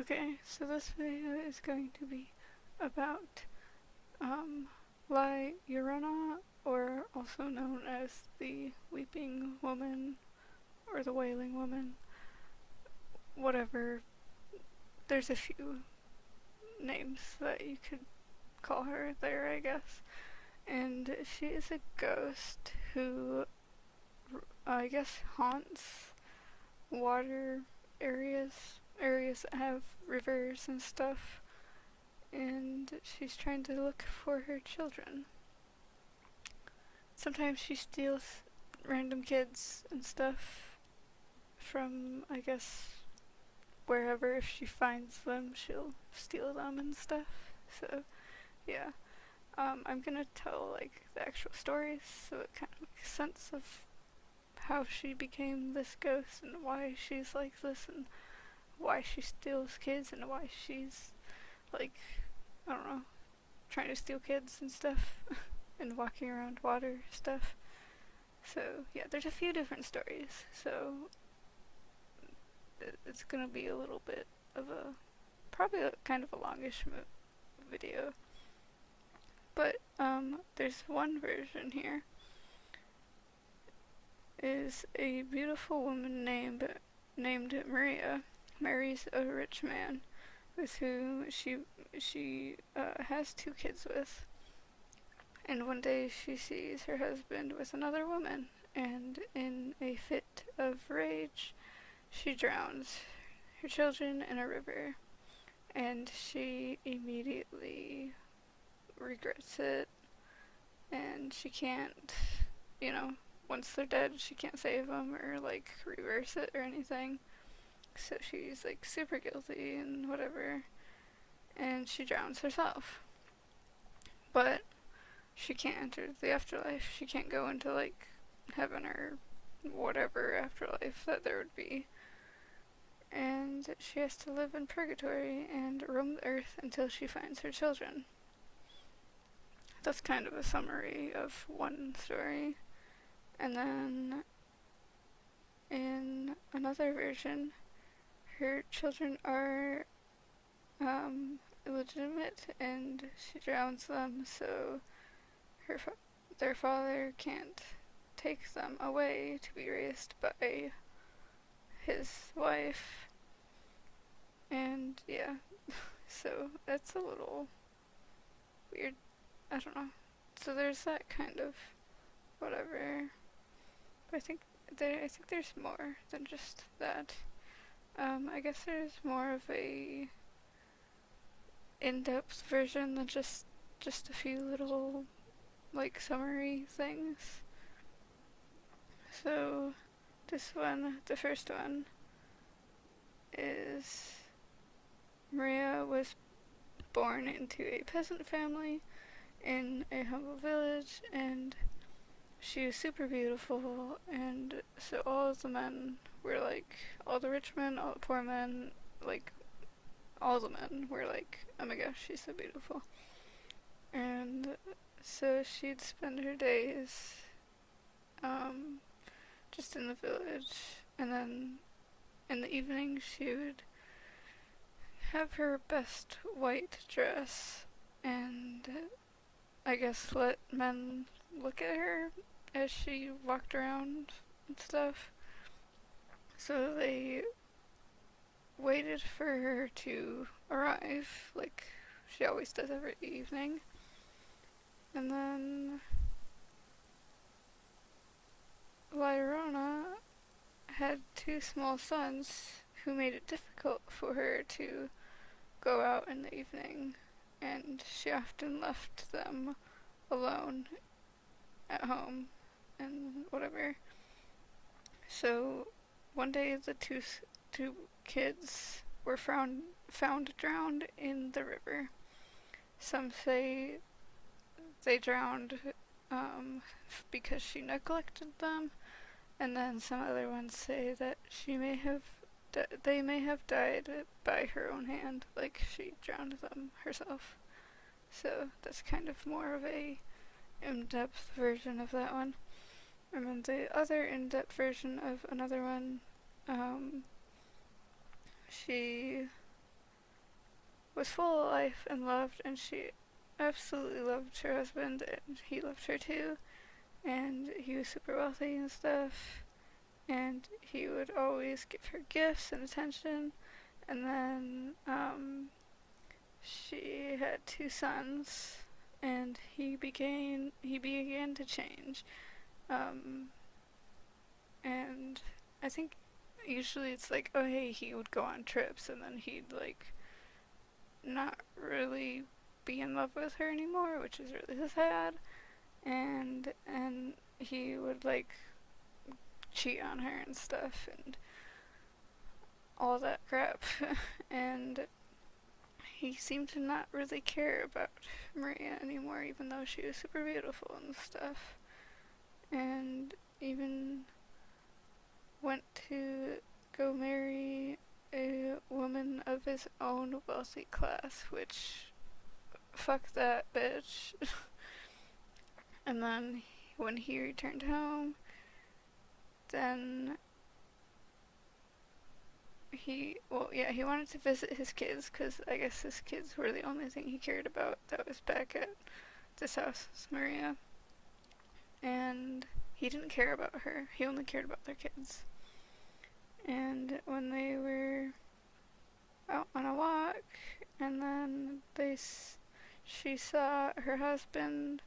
Okay, so this video is going to be about La Llorona, or also known as the Weeping Woman or the Wailing Woman, whatever. There's a few names that you could call her there, I guess. And she is a ghost who, I guess, haunts water areas that have rivers and stuff, and she's trying to look for her children. Sometimes she steals random kids and stuff from, I guess, wherever. If she finds them, she'll steal them and stuff. So, yeah. I'm gonna tell, like, the actual stories so it kind of makes sense of how she became this ghost and why she's like this and why she steals kids and why she's, like, I don't know, trying to steal kids and stuff and walking around water stuff. So, yeah, there's a few different stories. So, it's gonna be a little bit of a, probably kind of a longish video. But, there's one version here. Is a beautiful woman named Maria marries a rich man with whom she has two kids with. And one day she sees her husband with another woman, and in a fit of rage, she drowns her children in a river. And she immediately regrets it, and she can't, you know, once they're dead, she can't save them or, like, reverse it or anything. So she's, like, super guilty and whatever, and she drowns herself. But she can't enter the afterlife. She can't go into, like, heaven or whatever afterlife that there would be. And she has to live in purgatory and roam the earth until she finds her children. That's kind of a summary of one story. And then in another version, her children are illegitimate and she drowns them, so their father can't take them away to be raised by his wife. And yeah, so that's a little weird. I don't know. So there's that kind of whatever. But I think there's more than just that. I guess there's more of a in-depth version than just a few little, like, summary things. So this one, the first one, is Maria was born into a peasant family in a humble village, and she was super beautiful, and so all of the men were like, all the rich men, all the poor men, like, all the men were like, oh my gosh, she's so beautiful. And so she'd spend her days just in the village, and then in the evening she would have her best white dress and, I guess, let men look at her as she walked around and stuff. So they waited for her to arrive, like she always does every evening. And then Llorona had two small sons who made it difficult for her to go out in the evening, and she often left them alone at home and whatever. So one day the two kids were found drowned in the river. Some say they drowned because she neglected them, and then some other ones say that they may have died by her own hand, like she drowned them herself. So that's kind of more of a in-depth version of that one. And then the other in-depth version of another one, she was full of life and loved, and she absolutely loved her husband, and he loved her too, and he was super wealthy and stuff, and he would always give her gifts and attention. And then she had 2 sons, and he began to change. And I think usually it's like, oh hey, he would go on trips, and then he'd like not really be in love with her anymore, which is really sad. And he would like cheat on her and stuff and all that crap. And he seemed to not really care about Maria anymore, even though she was super beautiful and stuff. And even went to go marry a woman of his own wealthy class, which, fuck that bitch. And then when he returned home, then he wanted to visit his kids, because I guess his kids were the only thing he cared about that was back at this house with Maria. And he didn't care about her, he only cared about their kids. And when they were out on a walk, and then she saw her husband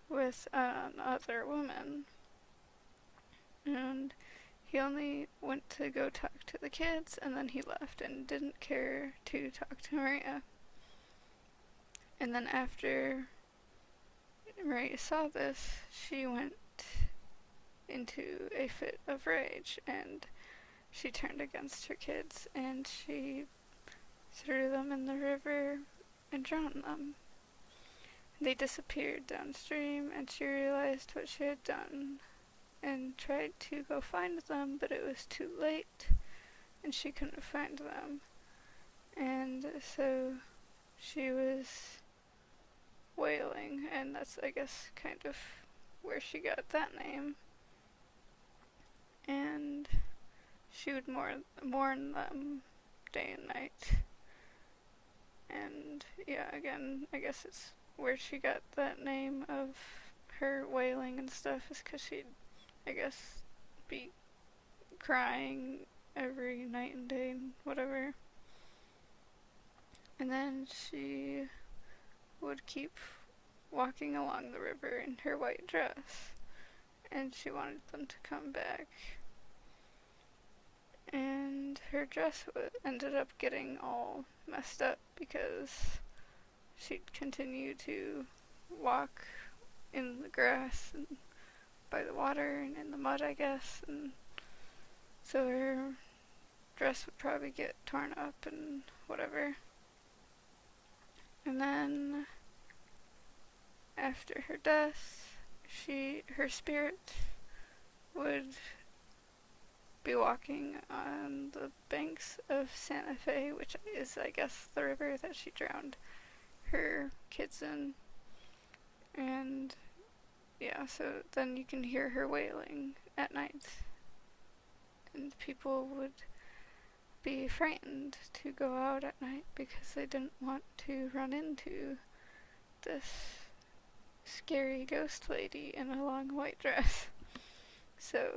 with another woman, and he only went to go talk to the kids, and then he left and didn't care to talk to Maria. And then after Maria saw this, she went into a fit of rage, and she turned against her kids, and she threw them in the river and drowned them. They disappeared downstream, and she realized what she had done and tried to go find them, but it was too late, and she couldn't find them. And so she was wailing, and that's, I guess, kind of where she got that name. And she would mourn them day and night. And yeah, again, I guess it's where she got that name of her wailing and stuff, is because she'd, I guess, be crying every night and day and whatever. And then she would keep walking along the river in her white dress, and she wanted them to come back. And her dress ended up getting all messed up because she'd continue to walk in the grass and by the water and in the mud, I guess, and so her dress would probably get torn up and whatever. And then after her death, her spirit would be walking on the banks of Santa Fe, which is, I guess, the river that she drowned her kids in. And yeah, so then you can hear her wailing at night, and people would be frightened to go out at night because they didn't want to run into this scary ghost lady in a long white dress. So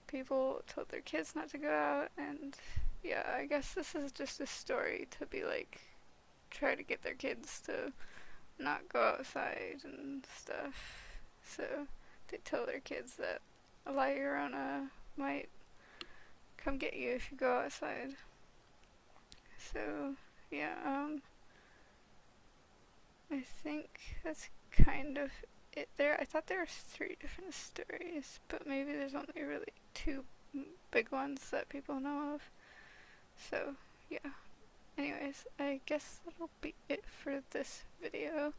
people told their kids not to go out, and yeah, I guess this is just a story to be like, try to get their kids to not go outside and stuff. So they tell their kids that a La Llorona might come get you if you go outside. So yeah, I think that's kind of it there. I thought there were 3 different stories, but maybe there's only really 2 big ones that people know of. So yeah, anyways, I guess that'll be it for this video.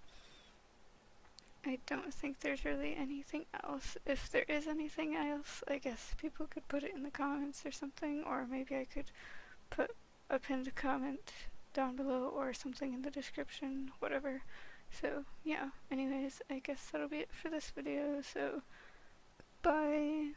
I don't think there's really anything else. If there is anything else, I guess people could put it in the comments or something, or maybe I could put a pinned comment down below or something in the description, whatever. So yeah, anyways, I guess that'll be it for this video, so bye.